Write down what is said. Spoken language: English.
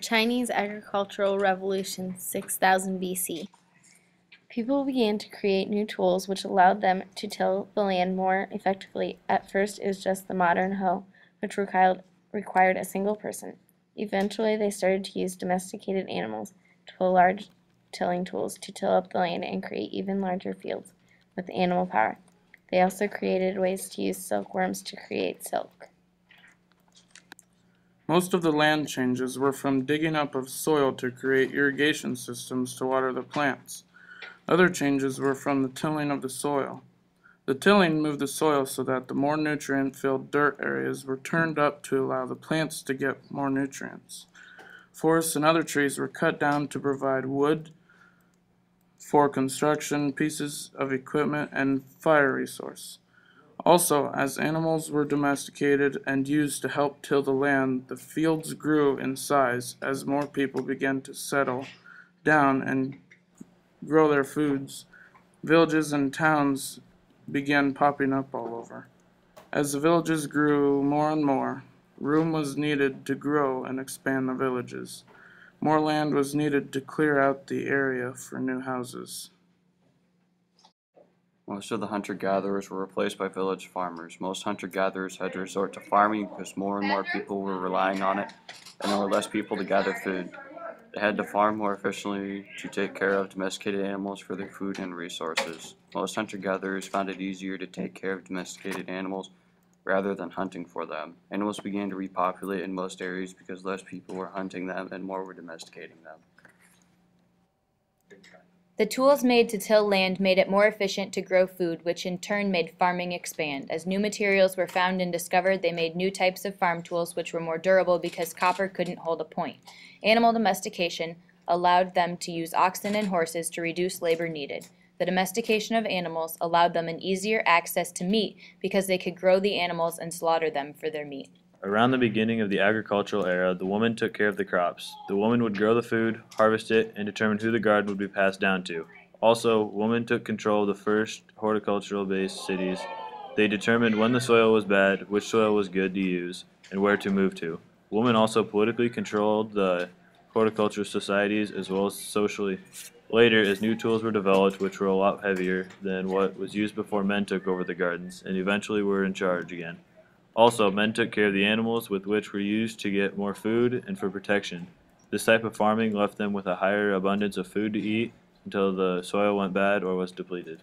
Chinese Agricultural Revolution 6000 BC. People began to create new tools which allowed them to till the land more effectively. At first it was just the modern hoe, which required a single person. Eventually they started to use domesticated animals to pull large tilling tools to till up the land and create even larger fields with animal power. They also created ways to use silkworms to create silk. Most of the land changes were from digging up of soil to create irrigation systems to water the plants. Other changes were from the tilling of the soil. The tilling moved the soil so that the more nutrient-filled dirt areas were turned up to allow the plants to get more nutrients. Forests and other trees were cut down to provide wood for construction, pieces of equipment, and fire resource. Also, as animals were domesticated and used to help till the land, the fields grew in size as more people began to settle down and grow their foods. Villages and towns began popping up all over. As the villages grew more and more, room was needed to grow and expand the villages. More land was needed to clear out the area for new houses. Most of the hunter-gatherers were replaced by village farmers. Most hunter-gatherers had to resort to farming because more and more people were relying on it, and there were less people to gather food. They had to farm more efficiently to take care of domesticated animals for their food and resources. Most hunter-gatherers found it easier to take care of domesticated animals rather than hunting for them. Animals began to repopulate in most areas because less people were hunting them and more were domesticating them. The tools made to till land made it more efficient to grow food, which in turn made farming expand. As new materials were found and discovered, they made new types of farm tools which were more durable because copper couldn't hold a point. Animal domestication allowed them to use oxen and horses to reduce labor needed. The domestication of animals allowed them an easier access to meat because they could grow the animals and slaughter them for their meat. Around the beginning of the agricultural era, the woman took care of the crops. The woman would grow the food, harvest it, and determine who the garden would be passed down to. Also, women took control of the first horticultural-based cities. They determined when the soil was bad, which soil was good to use, and where to move to. Women also politically controlled the horticultural societies as well as socially. Later, as new tools were developed, which were a lot heavier than what was used before, men took over the gardens, and eventually were in charge again. Also, men took care of the animals with which were used to get more food and for protection. This type of farming left them with a higher abundance of food to eat until the soil went bad or was depleted.